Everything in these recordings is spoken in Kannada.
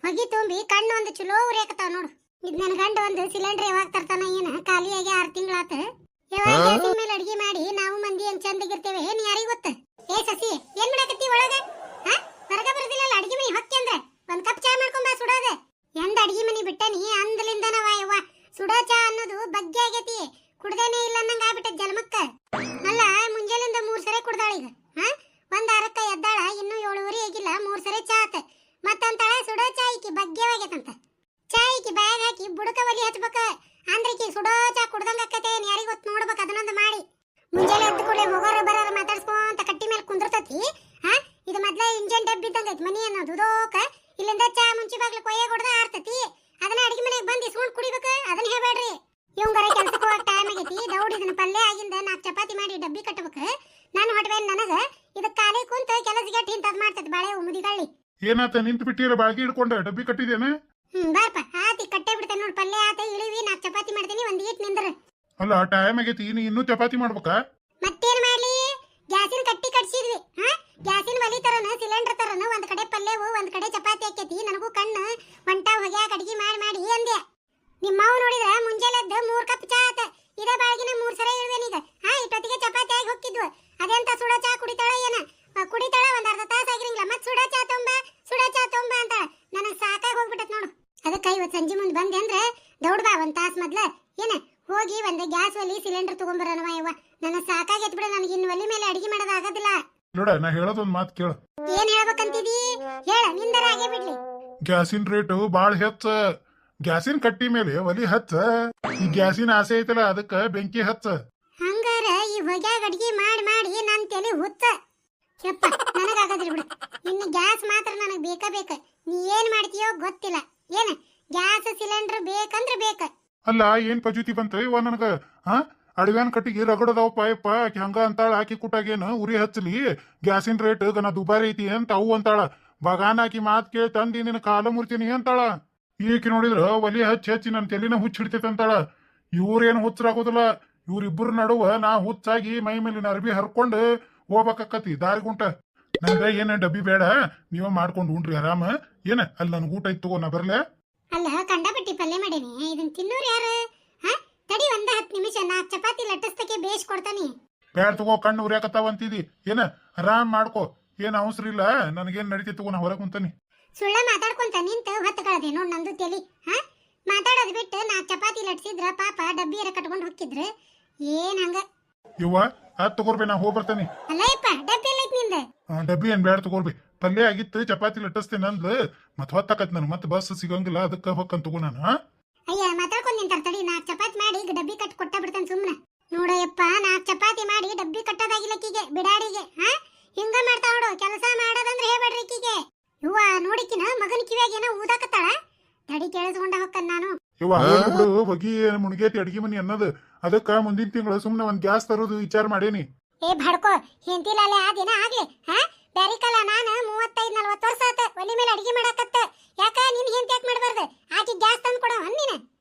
ಹೊಗಿ ತುಂಬಿ ಕಣ್ಣು ಒಂದು ಚಲೋ ಉರಿಯಾಕತ್ತಾವ ನೋಡು. ಇದ್ ನನ್ ಗಂಡ ಒಂದು ಸಿಲಿಂಡರ್ ಯಾವಾಗ ತರ್ತಾನ ಏನ ಖಾಲಿಯಾಗಿ 6 ತಿಂಗಳಾತ. ಯಾವಾಗ ಗ್ಯಾಸಿನ ಮೇಲೆ ಅಡಿಗೆ ಮಾಡಿ ನಾವು ಮಂದಿ ಹೆಂಗ್ ಚಂದಾಗಿರ್ತೇವೆ ಏನ್ ಯಾರಿಗ ಗೊತ್ತ. ಏ ಸಸಿ ಏನ್ ಮಾಡಕತ್ತಿ ಒಳಗ? ಹೊರಗ ಬರೋದಿಲ್ಲ ಅಡಿಗೆ ಮನಿ ಹೊಕ್ಕಿ ಅಂದ್ರೆ ಒಂದ್ ಕಪ್ ಚಾ ಮಾಡ್ಕೊಂಡ್ ಬಾ ಸುಡೋದ. ಎಂದ ಅಡಿಗೆ ಮನಿ ಬಿಟ್ಟನಿ ಅಂದಲಿಂದ ಯವ್ವ ಸುಡೋ ಚಾ ಅನ್ನೋದು ಬಗ್ಗೆ ಆಗೈತಿ. ಕುಡ್ದೇನೆ ಇಲ್ಲ ಅನ್ನಂಗ ಆಗ್ಬಿಟ್ಟದ ಜನ್ಮಕ್ಕ. ಅಲ್ಲ ಮುಂಜಾನಿಂದ 3 ಸರಿ ಕುಡ್ದಾಳ ಈಗ. ಒಂದ್ ಆರಕ್ಕ ಎದ್ದಾಳ, ಇನ್ನು 7:30 ಆಗಿಲ್ಲ, 3 ಸರಿ ಚಾ ಆತ. ಮತ್ತಂತಾಳ ಸುಡೋ ಚಾ ಈಕಿ ಬಗ್ಗೆವಾಗೈತಂತ. ಚಾ ಈಕಿ ಬ್ಯಾಗ್ ಹಾಕಿ ಬುಡಕ ಒಲಿ ಹಚ್ಬೇಕ ಅಂದ್ರೆ ಈಕಿ ಸುಡೋ ಚಾ ಕುಡ್ದಂಗ ಆಕತೆ. ಯಾರಿಗ ಗೊತ್ತ ನೋಡ್ಬೇಕು ಅದನ್ನೊಂದು ಮಾಡಿ. ಮುಂಜಾನೆ ಎದ್ದು ಕೂಡಲೇ ಹೋಗೋರ ಬರೋರ ಮಾತಾಡ್ಸ್ಕೊಂತ ಕಟ್ಟಿ ಮೇಲೆ ಕುಂದಿರ್ತತಿ. ಇದು ಮೊದ್ಲ ಇಂಜನ್ ಡಬ್ಬಿ ಇದ್ದಂಗೈತಿ ಮನಿ ಅನ್ನೋದು. ದೋಕ ಇಲ್ಲಿಂದ ಚಾ ಮುಂಚೆ ಬಾಗ್ಲು ಕೊಯ್ಯ ಹೊಡೆದ ಆರ್ತತಿ. ಅದನ್ನ ಅಡಿಗೆ ಮನೆಗೆ ಬಂದು ಇಸ್ಕೊಂಡ್ ಕುಡಿಬೇಕು. ಅದನ್ನ ಹೇಳ್ಬೇಡ್ರಿ. ಇವಂಗರ ಕೆಲ್ಸಕ್ಕೆ ಹೋಗಕ್ ಟೈಮ್ ಆಗೈತಿ. ದೌಡ್ ಇದನ್ನ ಪಲ್ಯ ಆಗಿಂದ 4 ಚಪಾತಿ ಮಾಡಿ ಡಬ್ಬಿ ಕಟ್ಟಬೇಕು. ನಾನು ಹೊಟ್ಟೆ ನನಗ ಇದಕ್ಕೆ ಖಾಲಿ ಕುಂತ ಕೆಲಸ ಗಟ್ಟಿ ಇಂತದ್ ಮಾಡ್ತೈತಿ ಬಾಳೆ ಮುದಿಗಳ್ಳಿ. ಏನಾತ ನಿಂತು ಬಿಟ್ಟಿರ ಬಾಳ್ಗಿ ಹಿಡ್ಕೊಂಡ ಡಬ್ಬಿ ಕಟ್ಟಿದೇನ? ಬಾರಪ್ಪ ಆತಿ ಕಟ್ಟೆ ಬಿಡ್ತೇನೆ ನೋಡ್. ಪಲ್ಯ ಆತ ಇಳಿವಿ 4 ಚಪಾತಿ ಮಾಡ್ತೀನಿ. ಒಂದ್ ಈಟ್ ನಿಂದ್ರ. ಅಲ್ಲ ಟೈಮ್ ಆಗೈತಿ, ಇನ್ನೂ ಚಪಾತಿ ಮಾಡ್ಬೇಕಾ? ಮತ್ತೇನ್ ಮಾಡ್ಲಿ? ಗ್ಯಾಸಿನ ಕಟ್ಟಿ ಕಟ್ಸಿದ್ವಿ. ಗ್ಯಾಸಿನ ಒಲಿ ತರನ ಸಿಲಿಂಡರ್ ತರನ ಒಂದ್ ಕಡೆ ಪಲ್ಯವು ಒಂದ್ ಕಡೆ ಚಪಾತಿ ಹಾಕೈತಿ. ನನಗೂ ಕಣ್ಣು ಹೊಂಟ ಹೊಗ್ಯಾಕ ಅಡಿಗೆ ಮಾಡಿ ಅಂದೆ. ನಿಮ್ಮವ್ ನೋಡಿದ್ರ ಮುಂಜಾನೆದ್ದು 3 ಕಪ್ ಚಾ ಆತ. ಇದ ಬಾಗಿನ 3 ಸರಿ ಇಳ್ವೇನೀಗ. ಇಷ್ಟೊತ್ತಿಗೆ ಚಪಾತಿ ಆಗಿ ಹೋಗಿದ್ವು. ಅದೆಂತ ಸುಡ ಚಾ ಕುಡಿತಾಳ ಏನ? ಕುಡಿತಾಳ ಒಂದ್ ಅರ್ಧ ತಾಸ ಆಗಿರಂಗಿಲ್ಲ. ಮತ್ ಸುಡ ಚಾ ತೊಂಬ ಅಂತಾಳ. ನನಗ್ ಸಾಕಾಗಿ ಹೋಗ್ಬಿಟ್ಟತ್ ನೋಡು. ಅದಕ್ಕ ಇವತ್ ಸಂಜೆ ಮುಂದ್ ಬಂದೆ ಅಂದ್ರೆ ದೌಡ್ ಬಾ ಒಂದ್ ತಾಸ್ ಮೊದ್ಲ ಏನ ಹೋಗಿ ಒಂದ್ ಗ್ಯಾಸ್ ಒಲಿ ಸಿಲಿಂಡರ್ ತಗೊಂಬರನವ ಯವ್ವ. ನನಗ್ ಸಾಕಾಗೈತ್ ಬಿಡ. ನನಗೆ ಇನ್ನು ಒಲಿ ಮೇಲೆ ಅಡಿಗೆ ಮಾಡೋದು ಆಗೋದಿಲ್ಲ ನೋಡ. ನಾ ಹೇಳೋದೊಂದ್ ಮಾತು ಕೇಳು. ಏನ್ ಹೇಳ್ಬೇಕಂತಿದಿ ಹೇಳ. ನಿಂದರ ಹಾಗೆ ಬಿಡ್ಲಿ. ಗ್ಯಾಸಿನ ರೇಟು ಬಾಳ ಹೆಚ್ಚ. ಗ್ಯಾಸಿನ ಕಟ್ಟಿ ಮೇಲೆ ಒಲಿ ಹಚ್ಚ. ಈ ಗ್ಯಾಸಿನ ಆಸೆ ಐತಲ್ಲ ಅದಕ್ಕ ಬೆಂಕಿ ಹಚ್ಚ. ಹಂಗಾರ ಈ ಹೊಗ್ಯಾಗ ಅಡಿಗೆ ಮಾಡಿ ನನ್ ತಲೆ ಹುತ್ತ. ಯಪ್ಪ ನನಗಾಗದ್ರಿ ಬಿಡು. ಇನ್ನು ಗ್ಯಾಸ್ ಮಾತ್ರ ನನಗ್ ಬೇಕ. ನೀ ಏನ್ ಮಾಡ್ತೀಯೋ ಗೊತ್ತಿಲ್ಲ. ಏನ ಗ್ಯಾಸ್ ಸಿಲಿಂಡರ್ ಬೇಕಂದ್ರ ಬೇಕ. ಅಲ್ಲ ಏನ್ ಪಜೂತಿ ಬಂತ ಇವ ನನಗ? ಅಡವ್ಯಾನ್ ಕಟ್ಟಿಗೆ ರಗಡದವಪ್ಪ ಯಪ್ಪ. ಆಕಿ ಹಂಗ ಅಂತಾಳ. ಆಕಿ ಕುಟ್ಟಾಗೇನು ಉರಿ ಹಚ್ಚಲಿ ಗ್ಯಾಸಿನ ರೇಟ್ ಗನ ದುಬಾರಿ ಐತಿ ಅಂತ ಅವು ಅಂತಾಳ. ಬಗಾನ ಆಕಿ ಮಾತ್ ಕೇಳಿ ತಂದಿ ನಿನ್ನ ಕಾಲ ಮುರ್ತೀನಿ ಅಂತಾಳ. ಈಕಿ ನೋಡಿದ್ರ ಒಲಿ ಹಚ್ಚಿ ನನ್ ತಲೆನ ಹುಚ್ಚಿಡ್ತೈತೆ ಅಂತಾಳ. ಇವ್ರೇನು ಹುಚ್ಚರಾಗೋದಿಲ್ಲ. ಇವ್ರಿಬ್ಬರ ನಡುವ ನಾ ಹುಚ್ಚಾಗಿ ಮೈ ಮೇಲಿನ ಅರ್ಬಿ ಹರ್ಕೊಂಡು ಹೋಗ್ಬೇಕಾಕತಿ ದಾರಿ ಗುಂಟ. ನನಗ ಏನ ಡಬ್ಬಿ ಬೇಡ, ನೀವ ಮಾಡ್ಕೊಂಡು ಉಂಡ್ರಿ ಆರಾಮ. ಏನ ಅಲ್ಲಿ ನನ್ ಊಟ ಇತ್ತು ನಾ ಬರ್ಲೆ. ಅಲ್ಲ ಕಂಡಪಟ್ಟಿ ಪಲ್ಯ ಮಾಡೇನಿ. ಇದನ್ ತಿನ್ನೋರು ಯಾರು? ತಡಿ ಒಂದ 10 ನಿಮಿಷ 4 ಚಪಾತಿ ಲಟ್ಟಸ್ತಕ್ಕೆ ಬೇಸ್ ಕೊಡ್ತಾನಿ. ಬ್ಯಾಡ ತಗೋ, ಕಣ್ಣು ಉರಿಯಾಕತ್ತಾವಂತಿದಿ. ಏನ ಆರಾಮ್ ಮಾಡ್ಕೋ, ಏನ್ ಅವಸರ ಇಲ್ಲ. ನನಗೇನ್ ನಡೀತಿ ತಗೋ, ನಾ ಹೊರಗೆ ಕುಂತಾನಿ. ಸುಳ್ಳ ಮಾತಾಡ್ಕೊಂತ ನಿಂತ ಹೊತ್ತು ಕಳದೆ ನೋಡ್ ನಂದು ತಲಿ. ಮಾತಾಡೋದ್ ಬಿಟ್ಟು 4 ಚಪಾತಿ ಲಟ್ಸಿದ್ರ ಪಾಪ ಡಬ್ಬಿಯರ ಕಟ್ಕೊಂಡು ಹೋಗಿದ್ರ ಏನ್ ಹಂಗ. ಇವ್ವ ಅದ್ ತಗೋರ್ಬಿ, ನಾ ಹೋಗಿ ಬರ್ತಾನಿ. ಅಲ್ಲಯ್ಯಪ್ಪ ಡಬ್ಬಿ ಎಲ್ಲ ಐತಿ ನಿಂದ? ಡಬ್ಬಿ ಏನ್ ಬ್ಯಾಡ ತಗೋರ್ಬಿ. ಪಲ್ಯ ಆಗಿತ್ತು, ಚಪಾತಿ ಲಟ್ಟಿಸ್ತೇನೆ ಅಂದ್ಲು. ಮತ್ ಹೊತ್ತಾಕತ್ ನನ್ ಮತ್ ಬಸ್ ಸಿಗಂಗಿಲ್ಲ. ಅದಕ್ಕ ಹೊಕ್ಕಂತ ತಗೋ ನಾನು. ಅಯ್ಯ ಮಾತಾಡ್ಕೊಂಡ್ ನಿಂತಾರ. ತಡಿ 4 ಚಪಾತಿ ಮಾಡಿ ಡಬ್ಬಿ ಕಟ್ ಕೊಟ್ಟ ಬಿಡ್ತಾನೆ ಸುಮ್ನ. ನೋಡಯ್ಯಪ್ಪ 4 ಚಪಾತಿ ಮಾಡಿ ಡಬ್ಬಿ ಕಟ್ಟೋದಾಗಿಲ್ಲ ಕೀಗೆ ಬಿಡಾಡಿಗೆ. ಹಿಂಗ ಮಾಡ್ತಾ ನೋಡು. ಕೆಲಸ ಮಾಡೋದಂದ್ರೆ ಹೇಳ್ಬೇಡ್ರಿ ಕೀಗೆ. ಇವ್ವ ನೋಡಿಕಿನ ಮಗನ ಕಿವಿಯಾಗ ಏನೋ ಊದಾಕತ್ತಾಳ. ತಡಿ ಕೇಳಿಸ್ಕೊಂಡ ಹೊಕ್ಕನ್ ನಾನು. ಇವ ಹೊಗಿ ಮುಣಗೇತಿ ಅಡಿಗೆ ಮನಿ ಅನ್ನೋದು. ಅದಕ್ಕ ಮುಂದಿನ ತಿಂಗಳು ಸುಮ್ನೆ ಒಂದ್ ಗ್ಯಾಸ್ ತರೋದು ವಿಚಾರ ಮಾಡೇನಿ. ಏ ಬಡ್ಕೋ ಹೆಂತಿಲಾಲೆ ಆ ದಿನ ಆಗ್ಲಿ. ಬ್ಯಾರಿ ಕಾಲ ನಾನು 35-40 ವರ್ಷ ಆತ ಒಲಿ ಮೇಲೆ ಅಡಿಗೆ ಮಾಡಾಕತ್ತ. ಯಾಕ ನಿನ್ ಹೆಂತಿ ಯಾಕೆ ಮಾಡ್ಬಾರ್ದು? ಆಕಿ ಗ್ಯಾಸ್ ತಂದು ಕೊಡೋ ಅನ್ನಿನ.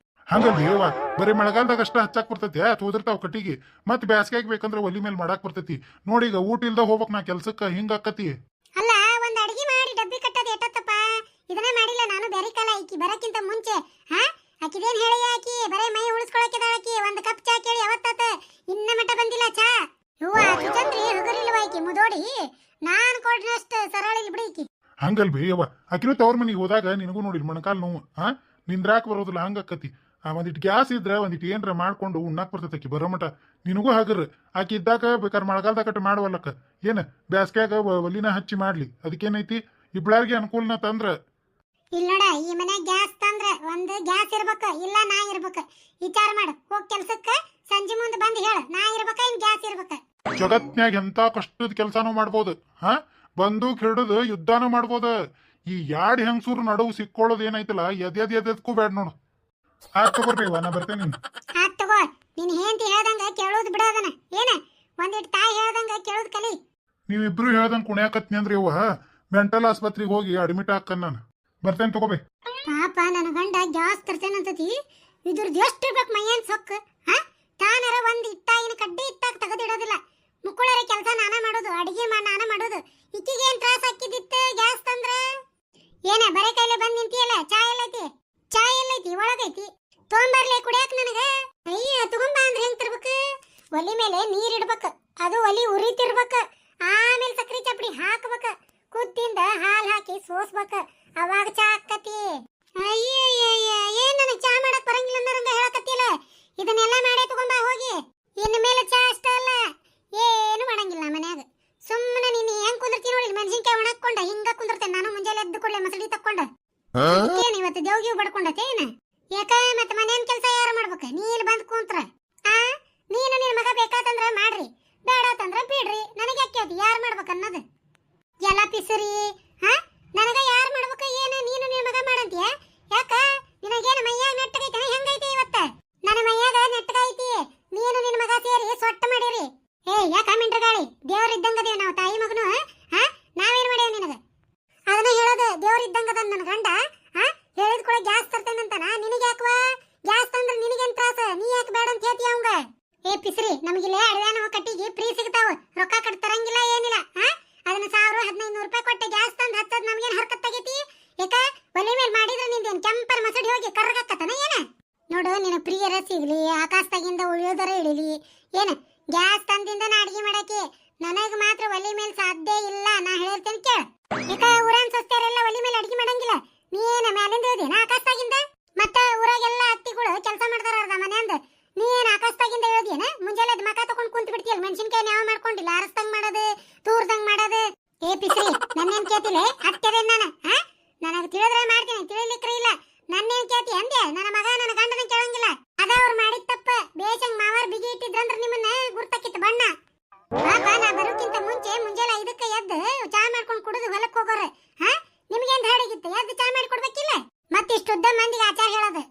ಹಂಗಲ್ರಿ ಯವ್ವ, ಬರೀ ಮಳೆಗಾಲದಾಗ ಅಷ್ಟ ಹಚ್ಚಾಕ್ ಬರ್ತೈತಿ. ತೋದಿರ್ತಾವ ಕಟ್ಟಿಗೆ. ಮತ್ ಬ್ಯಾಸ್ಗ್ಯಾಗ ಬೇಕಂದ್ರ ಒಲಿ ಮೇಲೆ ಮಾಡಾಕ್ ಬರ್ತೈತಿ. ನೋಡೀಗ ಊಟ ಇಲ್ದ ಹೋಗ್ಬೇಕ್ ನಾ ಕೆಲ್ಸಕ್ಕ. ಹಿಂಗ ಆಕತಿ. ಅಲ್ಲ ಒಂದ್ ಅಡಿಗೆ ಮಾಡಿ ಡಬ್ಬಿ ಕಟ್ಟೋದು ಎಟ್ಟತ್ತಪ್ಪ. ಇದನ್ನ ಮಾಡಿಲ್ಲ ನಾನು ಬ್ಯಾರಿ ಕಾಲ. ಈಕಿ ಬರಕ್ಕಿಂತ ಮುಂಚೆ ಆಕಿದೇನ್ ಹೇಳಿ ಆಕಿ ಬರೇ ಮೈ ಉಳಿಸ್ಕೊಳಕಿದಾಳ. ಆಕಿ ಒಂದ್ ಕಪ್ ಚಾ ಕೇಳಿ ಯಾವತ್ತಾತ ಇನ್ನ ಮಟ್ಟ ಬಂದಿಲ್ಲ ಚಾ. ಇವ್ವ ಸುಚಂದ್ರಿ ಹಗರಿಲ್ವ ಆಕಿ ಮುದೋಡಿ. ನಾನ್ ಕೊಡ್ನಷ್ಟ ಸರಳ ಇಲ್ಲಿ ಬಿಡಿ ಈಕಿ. ಹಂಗಲ್ಬಿ ಯವ್ವ, ಆಕಿನೂ ತವ್ರ ಮನಿಗೆ ಹೋದಾಗ ನಿನಗೂ ನೋಡಿಲ್ ಮೊಣಕಾಲ್ ನೋವು. ನಿಂದ್ರಾಕ್ ಬರೋದಿಲ್ಲ. ಹಂಗಕ್ಕತಿ. ಒಂದಿಟ್ ಗ್ಯಾಸ್ ಇದ್ರ ಒಂದಿಟ್ ಏನ್ರ ಮಾಡ್ಕೊಂಡು ಉಣ್ಣಾಕ್ ಬರ್ತೈತಿ. ಆಕಿ ಬರೋ ಮಟ ನಿನಗೂ ಹಗರ್. ಆಕಿ ಇದ್ದಾಗ ಬೇಕಾದ್ರೆ ಮಳೆಗಾಲದಾಗ ಕಟ್ಟ ಮಾಡುವಲ್ಲಕ್ಕ. ಏನ ಬ್ಯಾಸ್ಗ್ಯಾಗ ಒಲಿನ ಹಚ್ಚಿ ಮಾಡ್ಲಿ. ಅದಕ್ಕೇನೈತಿ, ಇಬ್ಳಾರ್ಗೆ ಅನುಕೂಲನ ತಂದ್ರ. ಇಲ್ಲ ನೋಡ, ಈ ಮನೆ ಗ್ಯಾಸ್ ತಂದ್ರ ಒಂದ್ ಗ್ಯಾಸ್ ಇರ್ಬೇಕ, ಇಲ್ಲ ನಾ ಇರ್ಬೇಕ. ವಿಚಾರ ಮಾಡು. ಹೋಗ್ ಕೆಲ್ಸಕ್ಕ ಸಂಜೆ ಮುಂದೆ ಬಂದ್ ಹೇಳ. ನಾ ಇರ್ಬೇಕ ಇನ್ ಗ್ಯಾಸ್ ಇರ್ಬೇಕ. ಜಗತ್ನ್ಯಾಗ ಎಂತ ಕಷ್ಟದ ಕೆಲ್ಸಾನು ಮಾಡ್ಬೋದು. ಬಂದೂಕ್ ಹಿಡಿದು ಯುದ್ಧಾನು ಮಾಡ್ಬೋದು. ಈ ಯಾಡ್ ಹೆಂಗಸೂರು ನಡುವು ಸಿಕ್ಕೊಳ್ಳೋದು ಏನೈತಲ್ಲ, ಎದೆದಕ್ಕೂ ಬೇಡ ನೋಡು. ತಗೋರ್ಬೇವ, ನಾ ಬರ್ತೇನೆ. ತಗೋ. ನೀನ್ ಹೆಂಡತಿ ಹೇಳ್ದಂಗ ಕೇಳೋದು ಬಿಡೋದನ. ಏನ ಒಂದಿಟ್ ತಾಯಿ ಹೇಳ್ದಂಗ ಕೇಳೋದ್ ಕಲಿ. ನೀವಿಬ್ರು ಹೇಳ್ದಂಗ ಕುಣಿಯಾಕತ್ನಿ ಅಂದ್ರಿ ಯವ್ವ, ಮೆಂಟಲ್ ಆಸ್ಪತ್ರೆಗೆ ಹೋಗಿ ಅಡ್ಮಿಟ್ ಹಾಕನ್ ನಾನು. ಬರ್ತೇನೆ ತಗೋಬೇ. ಪಾಪ ನನ್ನ ಗಂಡ ಗ್ಯಾಸ್ ತರ್ತೇನಂತತಿ. ಇದ್ರದ್ದು ಎಷ್ಟು ಇರ್ಬೇಕು ಮೈಯನ್ ಸೊಕ್ಕ. ತಾನರ ಒಂದ್ ಇಟ್ಟಾಗಿನ ಕಡ್ಡಿ ಇಟ್ಟಾಗ ತೆಗೆದಿಡೋದಿಲ್ಲ. ಮುಕ್ಕುಳರ ಕೆಲಸ ನಾನ ಮಾಡೋದು, ಅಡಿಗೆ ನಾನ ಮಾಡೋದು. ಈಕಿಗೆ ಏನ್ ತ್ರಾಸ ಹಾಕಿದಿತ್ತು ಗ್ಯಾಸ್ ತಂದ್ರ? ಏನ ಬರೇ ಕೈಲೆ ಬಂದ್ ನಿಂತಿಯಲ್ಲ. ಒಲಿ ಮೇಲೆ ನೀರ್ ಇಡ್ಬೇಕ, ಅದು ಒಲಿ ಉರಿತಿರ್ಬೇಕ, ಆಮೇಲೆ ಸಕ್ರಿ ಚಪ್ಪಡಿ ಹಾಕ್ಬೇಕ, ಕುದ್ದಿಂದ ಹಾಲ್ ಹಾಕಿ ಸೋಸ್ಬೇಕ, ಅವಾಗ ಚಾ ಆಕ್ಕತಿ. ಅಯ್ಯಯ್ಯಯ್ಯ, ಏನ್ ನನಗ್ ಚಾ ಮಾಡಕ್ ಬರಂಗಿಲ್ಲ ಅನ್ನೋರಂಗ ಹೇಳಕತ್ತಿಲ್ಲ. ಇದನ್ನೆಲ್ಲ ಮಾಡೇ ತಗೊಂಬ ಹೋಗಿ. ಇನ್ನು ಮೇಲೆ ಚಾ ಅಷ್ಟ ಅಲ್ಲ, ಏನು ಮಾಡಂಗಿಲ್ಲ ಮನ್ಯಾಗ. ಸುಮ್ಮನೆ ನೀನು ಹೆಂಗ್ ಕುಂದಿರ್ತೀನಿ ನೋಡಿ, ಮೆಣಸಿನ್ಕಾಯಿ ಒಣಕ್ಕೊಂಡ ಹಿಂಗ ಕುಂದಿರ್ತೇನೆ ನಾನು. ಮುಂಜಾನೆ ಎದ್ದು ಕೂಡಲೇ ಮಸಡಿ ತಕ್ಕೊಂಡ ಏನ್ ಇವತ್ತು ದೇವ್ಗಿವ್ ಬಡ್ಕೊಂಡತೆ ಏನ? ಯಾಕ ಮತ್ತೆ ಮನೇನ್ ಕೆಲಸ ಯಾರು ಮಾಡ್ಬೇಕ? ನೀ ಇಲ್ಲಿ ಬಂದ್ ಕುಂತ್ರ ನೀನು ನಿನ್ ಮಗ ಬೇಕಾತಂದ್ರ ಮಾಡ್ರಿ, ಬೇಡಾತಂದ್ರ ಬಿಡ್ರಿ. ನನಗೆ ಯಾಕೆ ಅದು ಯಾರು ಮಾಡ್ಬೇಕ ಅನ್ನೋದು ಎಲ್ಲ ಪಿಸರಿ. ನನಗ ಯಾರು ಮಾಡ್ಬೇಕ ಏನ? ನೀನು ನಿನ್ ಮಗ ಮಾಡಂತೀಯ? ಯಾಕ ನಿನಗೇನ ಮೈಯಾಗ ನೆಟ್ಟಗೈತೆ? ಹೆಂಗೈತಿ ಇವತ್ತ? ನನ್ನ ಮೈಯಾಗ ನೆಟ್ಟಗೈತಿ. ನೀನು ನಿನ್ ಮಗ ಸೇರಿ ಸೊಟ್ಟ ಮಾಡಿರಿ. ಯಾಕ ಮಿಂಟ್ರಗಾಳಿ, ದೇವ್ರ ಇದ್ದಂಗದೇವ್ ನಾವು ತಾಯಿ ಮಗನು. ನಾವೇನ್ ಮಾಡ್ಯಾವ ನಿನಗ? ಅದನ್ನ ಹೇಳೋದು, ದೇವ್ರ ಇದ್ದಂಗದ ನನ್ನ ಗಂಡ. ಹೇಳಿದ ಕೂಡ ಗ್ಯಾಸ್ ತರ್ತೇನಂತಾನ. ನಿನಗೆ ಯಾಕವಾ ಗ್ಯಾಸ್ ತಂದ್ರ ನಿನಗೇನ್ ತ್ರಾಸ? ನೀ ಯಾಕೆ ಬೇಡ ಅಂತ ಹೇಳ್ತೀಯ ಅವಂಗ? ಪಿಸ್ರಿ, ನಮಗಿಲ್ಲೇ ಅಡವ್ಯಾನ ಕಟ್ಟಿಗೆ ಫ್ರೀ ಸಿಗ್ತಾವ, ರೊಕ್ಕ ಕಟ್ ತರಂಗಿಲ್ಲ ಏನಿಲ್ಲ. ಅದನ್ನ 1000-1500 ರೂಪಾಯಿ ಕೊಟ್ಟೆ ಗ್ಯಾಸ್ ತಂದ್ ಹಚ್ಚದ್ ನಮ್ಗೇನ್ ಹರ್ಕತ್ತಾಗೈತಿ? ಯಾಕ ಒಲೆ ಮೇಲೆ ಮಾಡಿದ್ರೆ ನಿಂದೇನ್ ಕೆಂಪರ್ ಮಸಡಿ ಹೋಗಿ ಕರ್ರಗಾಕತ್ತನ ಏನ? ನೋಡು, ನಿನ್ನ ಪ್ರಿಯರ ಸಿಗ್ಲಿ, ಆಕಾಶದಾಗಿಂದ ಉಳಿಯೋದರ ಇಳಿಲಿ, ಏನ ಗ್ಯಾಸ್ ತಂದಿಂದ ನಾ ಅಡಿಗೆ ಮಾಡಕ್ಕೆ ನನಗ್ ಮಾತ್ರ ಒಲೆ ಮೇಲೆ ಸಾಧ್ಯ ಇಲ್ಲ. ನಾ ಹೇಳಿರ್ತೇನೆ ಕೇಳ. ಯಾಕ ಊರನ್ ಸಸ್ತಾರೆಲ್ಲ ಒಲೆ ಮೇಲೆ ಅಡಿಗೆ ಮಾಡಂಗಿಲ್ಲ? ನೀನ ಮ್ಯಾಲಿಂದ ಇದೇನ ಆಕಾಶದಾಗಿಂದ? ಮತ್ತ ಊರಾಗೆಲ್ಲ ಅತ್ತಿಗಳು ಕೆಲಸ ಮಾಡ್ತಾರ ಅರ್ಧ ಮನೆಯಿಂದ. ನೀನ್ ಆಕಾಶದಾಗಿಂದ ಹೇಳ್ದೇನ? ಮುಂಜಾನೆ ಅದ್ ಮಕ ತಕೊಂಡ್ ಕುಂತ ಬಿಡ್ತೀಯಲ್ಲ, ಮೆಣಸಿನ್ಕಾಯಿ ಯಾವ ಮಾಡ್ಕೊಂಡಿಲ್ಲ, ಅರಸ್ದಂಗ್ ಮಾಡೋದು, ತೂರ್ದಂಗ್ ಮಾಡೋದು. ಪಿಸ್ರಿ, ನನ್ನೇನ್ ಕೇತಿಲೆ? ಅತ್ತೆದೇನ್ ನಾನು? ನನಗ್ ತಿಳಿದ್ರೆ ಮಾಡ್ತೀನಿ, ತಿಳಿಲಿಕ್ರೆ ಇಲ್ಲ. ನನ್ನೇನ್ ಕೇತಿ ಅಂದೆ? ನನ್ನ ಮಗ ನನ್ನ ಗಂಡನ ಕೇಳಂಗಿಲ್ಲ. ಅದ ಅವ್ರು ಮಾಡಿದ ತಪ್ಪ. ಬೇಸಂಗ್ ಮಾವಾರ್ ಬಿಗಿ ಇಟ್ಟಿದ್ರಂದ್ರ ನಿಮ್ಮನ್ನ ಗುರ್ತಾಕಿತ್ತು ಬಣ್ಣ. ಪಾಪ, ನಾ ಬರೋಕ್ಕಿಂತ ಮುಂಚೆ ಮುಂಜಾನೆ 5ಕ್ಕೆ ಎದ್ದು ಚಾ ಮಾಡ್ಕೊಂಡ್ ಕುಡಿದು ಹೊಲಕ್ ಹೋಗೋರೆ. ನಿಮ್ಗೇನ್ ಧಾಡಿಗಿತ್ತು? ಎದ್ದು ಚಾ ಮಾಡಿ ಕೊಡ್ಬೇಕಿಲ್ಲ? ಮತ್ತಿಷ್ಟುದ್ದ ಮಂದಿಗೆ ಆಚಾರ ಹೇಳೋದು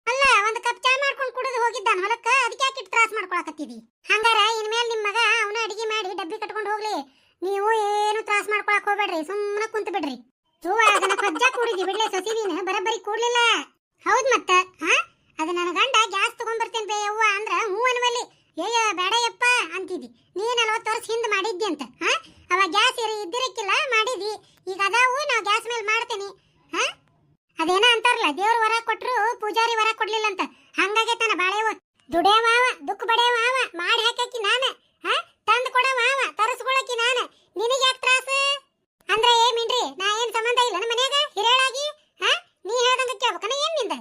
ಅಲ್ಲ. ಒಂದ್ ಕಪ್ ಚಾ ಮಾಡ್ಕೊಂಡ್ ಕುಡಿದು ಹೋಗಿದ್ದಾನ ಹೊಲಕ್ಕ, ಅದಕ್ಕೆ ಯಾಕೆ ತ್ರಾಸ ಮಾಡ್ಕೊಳಕತ್ತಿದಿ? ಹಂಗಾರ ಇನ್ಮೇಲೆ ನಿಮ್ ಮಗ ಅವನ ಅಡಿಗೆ ಮಾಡಿ ಡಬ್ಬಿ ಕಟ್ಕೊಂಡು ಹೋಗ್ಲಿ. ನೀವು ಏನು ತ್ರಾಸ ಮಾಡ್ಕೊಳಕ್ ಹೋಗ್ಬೇಡ್ರಿ, ಸುಮ್ಮನೆ ಕುಂತ ಬಿಡ್ರಿ. ಅದನ್ನ ಕಜ್ಜಾ ಕೂಡಿದಿ ಬಿಡ್ಲೆ ಸೊಸಿ, ನೀನು ಬರಬರಿ ಕೂಡ್ಲಿಲ್ಲ. ಹೌದ್ ಮತ್ತ ಅದ ನನ್ನ ಗಂಡ ಗ್ಯಾಸ್ ತಗೊಂಡ್ಬರ್ತೇನೆ ಬೇ ಯವ್ವ ಅಂದ್ರ ಹೂ ಅನ್ವಲ್ಲಿ. ಬೇಡ ಯಪ್ಪ ಅಂತಿದಿ. ನೀ 40 ವರ್ಷ ಹಿಂದ್ ಮಾಡಿದ್ದಿ ಅಂತ. ಅವ ಗ್ಯಾಸ್ ಇದ್ದಿರಕ್ಕಿಲ್ಲ, ಮಾಡಿದಿ. ಈಗ ಅದಾವು, ನಾವ್ ಗ್ಯಾಸ್ ಮೇಲೆ ಮಾಡ್ತೇನಿ. ಅದೇನ ಅಂತಾರಲ್ಲ, ದೇವ್ರ ವರ ಕೊಟ್ರು ಪೂಜಾರಿ ವರ ಕೊಡ್ಲಿಲ್ಲ ಅಂತ. ಹಂಗಾಗೈತನ ಬಾಳೆವ. ದುಡಿಯವ ದುಃಖ ಬಡಿಯವ ಮಾಡಿ ಹಾಕಿ ನಾನ, ತಂದ್ ಕೊಡವ ತರಸ್ಕೊಳಕಿ ನಾನ. ನಿನಗೆ ಯಾಕೆ ತ್ರಾಸ? ಅಂದ್ರೆ ಮಿಂಡ್ರಿ, ನಾ ಏನ್ ಸಂಬಂಧ ಇಲ್ಲ ನಮ್ಮ ಮನ್ಯಾಗ ಹಿರೇಳಾಗಿ? ನೀ ಹೇಳ್ದಂಗ ಕೇಳ್ಬೇಕನ ಏನ್ ನಿಂದ?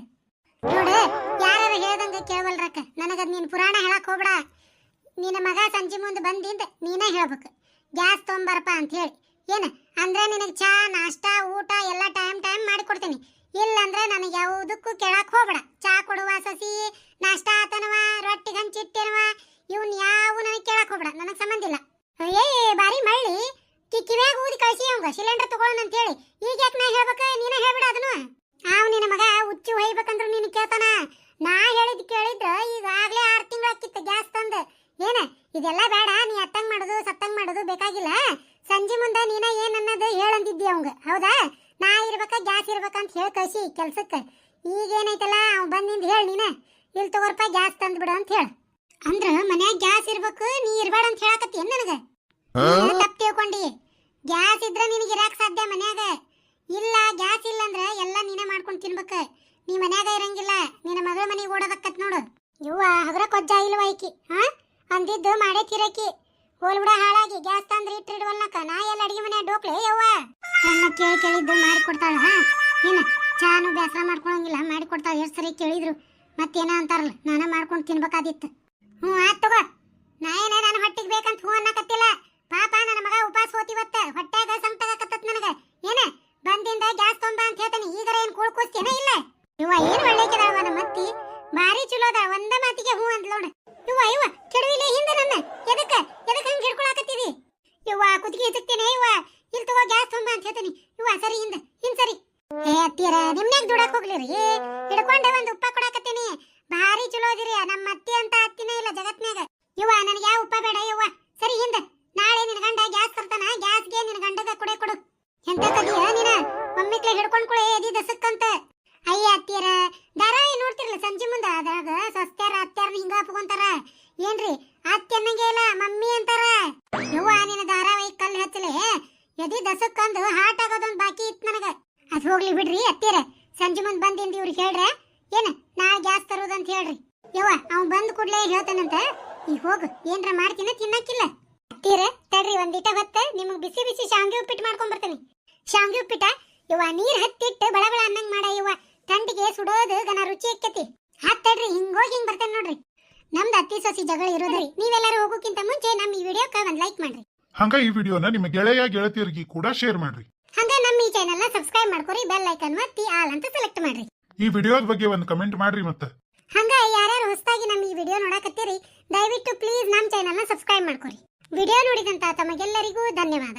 ನೋಡು, ಯಾರು ಹೇಳ್ದಂಗ ಕೇಳವಲ್ರಕ್ಕ. ನನಗದ್ ನೀನ್ ಪುರಾಣ ಹೇಳಕ್ ಹೋಗ್ಬೇಡ. ನಿನ್ನ ಮಗ ಸಂಜೆ ಮುಂದೆ ಬಂದಿಂದ ನೀನೇ ಹೇಳ್ಬೇಕು, ಗ್ಯಾಸ್ ತೊಂಬರಪ್ಪ ಅಂತ ಹೇಳಿ. ಏನ ಅಂದ್ರೆ ನಿನಗೆ ಚಾ, ನಾಷ್ಟ, ಊಟ ಎಲ್ಲ ಟೈಮ್ ಮಾಡಿ ಕೊಡ್ತೀನಿ. ಇಲ್ಲಂದ್ರೆ ನನಗೆ ಯಾವುದಕ್ಕೂ ಕೇಳಕ್ ಹೋಗ್ಬೇಡ. ಚಾ ಕೊಡುವ ಸಸಿ, ನಾಷ್ಟ ಆತನವ, ರೊಟ್ಟಿ ಹಂಚಿಟ್ಟೇನವ, ಇವ್ನ ಯಾವ ನನಗೆ ಕೇಳಕ್ ಹೋಗ್ಬೇಡ. ನನಗ್ ಸಂಬಂಧ ಇಲ್ಲ. ಬಾರಿ ಮಳ್ಳಿ ಕಿವ್ಯಾಗ ಊದಿ ಕಳ್ಸಿ ಅವಂಗ ಸಿಲಿಂಡರ್ ತಗೊಳ್ಳೋಣ ಅಂತ ಹೇಳಿ. ಈಗ ಯಾಕೆ ನಾ ಹೇಳ್ಬೇಕ? ನೀನ ಹೇಳ್ಬಿಡ ಅದನ್ನು. ನಿನ್ನ ಮಗ ಹುಚ್ಚಿ ಹೊಯ್ಬೇಕಂದ್ರ ನೀನು ಕೇಳ್ತಾನ. ನಾ ಹೇಳಿದ್ ಕೇಳಿದ್ರ ಈಗಾಗ್ಲೇ 6 ತಿಂಗಳಾಕಿತ್ತು ಗ್ಯಾಸ್ ತಂದ. ಏನ ಇದೆಲ್ಲ ಬೇಡ, ನೀ ಅತ್ತಂಗ್ ಮಾಡುದು ಸತ್ತಂಗ್ ಮಾಡುದು ಬೇಕಾಗಿಲ್ಲ. ಸಂಜೆ ಮುಂದೆ ನೀನ ಏನ್ ಅನ್ನೋದು ಹೇಳಂದಿದ್ದಿ ಅವಂಗ. ಹೌದಾ? ನಾ ಇರ್ಬೇಕ ಗ್ಯಾಸ್ ಇರ್ಬೇಕಂತ ಹೇಳಿ ಕಳ್ಸಿ ಕೆಲ್ಸಕ್ಕ. ಈಗೇನೈತಲ್ಲ ಅವ್ ಬಂದಿಂದ ಹೇಳಿ ನೀನ, ಇಲ್ಲಿ ತಗೋರ್ಪ ಗ್ಯಾಸ್ ತಂದ್ ಬಿಡು ಅಂತ ಹೇಳ. ಅಂದ್ರ ಮನ್ಯಾಗ ಗ್ಯಾಸ್ ಇರ್ಬೇಕು, ನೀ ಇರ್ಬೇಡ ಅಂತ ಹೇಳಕತ್ತಿ ನನಗ? ತಪ್ಪು ತಿಳ್ಕೊಂಡಿ. ಗ್ಯಾಸ್ ಇದ್ರ ನಿನಗೆ ಇರಾಕ್ ಸಾಧ್ಯ ಮನ್ಯಾಗ. ಇಲ್ಲ, ಗ್ಯಾಸ್ ಇಲ್ಲ ಅಂದ್ರ ಎಲ್ಲ ನೀನೇ ಮಾಡ್ಕೊಂಡು ತಿನ್ಬೇಕ. ನೀ ಮನ್ಯಾಗ ಇರಂಗಿಲ್ಲ, ನಿನ್ನ ಮಗಳ ಮನೆಗೆ ಓಡೋದಕ್ಕತ್ ನೋಡು. ಇವ್ವ ಹಗರ ಕೊಜ್ಜ ಇಲ್ವ ಐಕಿ? ಅಂದಿದ್ದು ಮಾಡೇ ತಿರಕಿ. ಹೋಲ್ಬಿಡ ಹಾಳಾಗಿ ಗ್ಯಾಸ್ ತಂದ್ರೆ ಇಟ್ಟಿಡುವಲ್ನಕ. ನಾ ಎಲ್ಲ ಅಡಿಗೆ ಮನೆ ಡೋಕ್ಲೆ ಯವ್ವ. ನನ್ನ ಕೇಳಿದ್ದು ಮಾಡಿ ಕೊಡ್ತಾಳ. ಏನ ಚಾನು ಬೇಸರ ಮಾಡ್ಕೊಳಂಗಿಲ್ಲ, ಮಾಡಿ ಕೊಡ್ತಾಳ. ಎಷ್ಟು ಸರಿ ಕೇಳಿದ್ರು ಮತ್ತೇನ ಅಂತಾರಲ್ಲ, ನಾನ ಮಾಡ್ಕೊಂಡು ತಿನ್ಬೇಕಾದಿತ್ತು. ಆತ್ ತಗೋ. ನಾ ಏನ ನನ್ನ ಹೊಟ್ಟಿಗೆ ಬೇಕಂತ ಹೂ ಅನ್ನಕತ್ತಿಲ್ಲ. ಪಾಪ ನನ್ನ ಮಗ ಉಪವಾಸ ಹೋತಿವತ್ತ, ಹೊಟ್ಯಾಗ ಸಂಕಟಾಗಕತ್ತತ್ ನನಗ. ಏನ ಬಂದಿಂದ ಗ್ಯಾಸ್ ತೊಂಬ ಅಂತ ಹೇಳ್ತಾನೆ. ಈಗರ ಏನ್ ಕೂಳ್ಕೋಸ್ತೇನ ಇಲ್ಲ? ಇವ್ವ ಏನ್ ಒಳ್ಳೆಕಿದಾವ ನಮ್ಮ ಮತ್ತಿ, ಬಾರಿ ಚಲೋ ಅದ. ಒಂದ ಮಾತಿಗೆ ಹೂ ಅಂತ ನೋಡ. ಇವ್ವ ಕೆಡವಿಲೆ ಹಿಂದೆ ನನ್ನ ಎದಕ್ಕ ಹಂಗ ಹಿಡ್ಕೊಳಕತ್ತಿದಿ? ಇವ್ವ ಕುತ್ತಿಗೆ ಹೆಚ್ಚುತ್ತೇನೆ. ಇವ್ವ ಇಲ್ಲಿ ತಗೋ ಗ್ಯಾಸ್ ತೊಂಬ ಅಂತ ಹೇಳ್ತಾನೆ. ಇವ್ವ ಸರಿ ಹಿಂದ್ ಸರಿ. ಅತ್ತೀರ ನಿಮ್ನ್ಯಾಗ ದುಡಾಕ್ ಹೋಗ್ಲಿರಿ? ಹಿಡ್ಕೊಂಡೆ ಒಂದು ಉಪ್ಪ ಕೊಡಾಕತ್ತೇನಿ. ಭಾರಿ ಚಲೋ ಅದಿರಿ. ನಮ್ಮ ಅತ್ತಿ ಅಂತ ಅತ್ತಿನೇ ಇಲ್ಲ ಜಗತ್ನ್ಯಾಗ. ಇವ್ವ ನನಗೆ ಯಾವ ಉಪ್ಪ ಬೇಡ. ಇವ್ವ ಸರಿ ಹಿಂದ. ನಾಳೆ ನಿನ್ ಗಂಡ ಗ್ಯಾಸ್ ತರ್ತಾನ, ಗ್ಯಾಸ್ಗೆ ನಿನ್ ಗಂಡಗ ಕೊಡೆ ಕೊಡು. ಎಂತ ಕದಿಯ ನೀನ? ಒಮ್ಮಿಕ್ಲೆ ಹಿಡ್ಕೊಂಡ್ ಕೊಳೆ ಎದಿ ದಸಕ್ಕಂತ. ಅಯ್ಯ ಅತ್ತೀರ, ಧಾರಾವಾಹಿ ನೋಡ್ತಿರ್ಲ ಸಂಜೆ ಮುಂದ, ಅದ್ರಾಗ ಸಸ್ತ್ಯಾರ ಅತ್ಯಾರನ ಹಿಂಗ ಹಾಕೊಂತಾರ. ಏನ್ರಿ ಅತ್ತಿ ಅನ್ನಂಗೆ ಇಲ್ಲ, ಮಮ್ಮಿ ಅಂತಾರ. ಯವ್ವ ನಿನ್ನ ಧಾರಾವಾಹಿ ಕಲ್ಲು ಹಚ್ಚಲೆ ಎದಿ ದಸಕ್ಕಂದು ಹಾಟ್ ಆಗೋದೊಂದು ಬಾಕಿ ಇತ್ತು ನನಗ. ಅದ್ ಹೋಗ್ಲಿ ಬಿಡ್ರಿ ಅತ್ತೀರ. ಸಂಜೆ ಮುಂದ್ ಬಂದಿಂದ ಇವ್ರಿಗೆ ಹೇಳ್ರ ಏನ ನಾಳೆ ಗ್ಯಾಸ್ ತರೋದಂತ ಹೇಳ್ರಿ. ಯವ್ವ ಅವ್ನ್ ಬಂದ್ ಕೂಡ್ಲೆ ಹೇಳ್ತಾನಂತ. ಈಗ ಹೋಗು ಏನ್ರ ಮಾಡ್ತೀನ ತಿನ್ನಕ್ಕಿಲ್ಲ ಅತ್ತೀರ ತಡ್ರಿ ಒಂದಿಟ ಹೊತ್ತ ನಿಮಗ್ ಬಿಸಿ ಬಿಸಿ ಶಾವ್ಗೆ ಉಪ್ಪಿಟ್ಟು ಮಾಡ್ಕೊಂಡ್ ಬರ್ತೀನಿ ಶಾವ್ಗೆ ಉಪ್ಪಿಟ್ಟ ಇವ ನೀರ್ ಹತ್ತಿಟ್ಟು ಬಳ ಬಳ ಅನ್ನಂಗ್ ಮಾಡ ಇವ ತಂಡಿಗೆ ಸುಡೋದು ಗನ ರುಚಿ ಆಕ್ಕತಿ ಹತ್ತಡ್ರಿ ಹಿಂಗೋಗಿ ಹಿಂಗ್ ಬರ್ತೇನೆ ನೋಡ್ರಿ ನಮ್ದು ಅತ್ತಿ ಸೊಸಿ ಜಗಳ ಇರೋದ್ರಿ ನೀವೆಲ್ಲರೂ ಹೋಗೋಕ್ಕಿಂತ ಮುಂಚೆ ನಮ್ಮ ಈ ವಿಡಿಯೋಕ್ಕ ಒಂದ್ ಲೈಕ್ ಮಾಡ್ರಿ ಹಂಗ ಈ ವಿಡಿಯೋನ ನಿಮ್ಮ ಗೆಳೆಯ ಗೆಳತಿಯರಿಗೆ ಕೂಡ ಶೇರ್ ಮಾಡ್ರಿ ಹಂಗ ನಮ್ಮ ಈ ಚಾನೆಲ್ ನ ಸಬ್ಸ್ಕ್ರೈಬ್ ಮಾಡ್ಕೊರಿ ಬೆಲ್ ಐಕನ್ ಒತ್ತಿ ಆಲ್ ಅಂತ ಸೆಲೆಕ್ಟ್ ಮಾಡ್ರಿ ಈ ವಿಡಿಯೋದ ಬಗ್ಗೆ ಒಂದು ಕಮೆಂಟ್ ಮಾಡ್ರಿ ಮತ್ತೆ ಹಂಗ ಯಾರ್ಯಾರು ಹೊಸದಾಗಿ ನಮ್ಮ ಈ ವಿಡಿಯೋ ನೋಡಕತ್ತೀರಿ ದಯವಿಟ್ಟು ಪ್ಲೀಸ್ ನಮ್ಮ ಚಾನೆಲ್ ನ ಸಬ್ಸ್ಕ್ರೈಬ್ ಮಾಡ್ಕೊರಿ ವಿಡಿಯೋ ನೋಡಿದಂತ ತಮಗೆಲ್ಲರಿಗೂ ಧನ್ಯವಾದ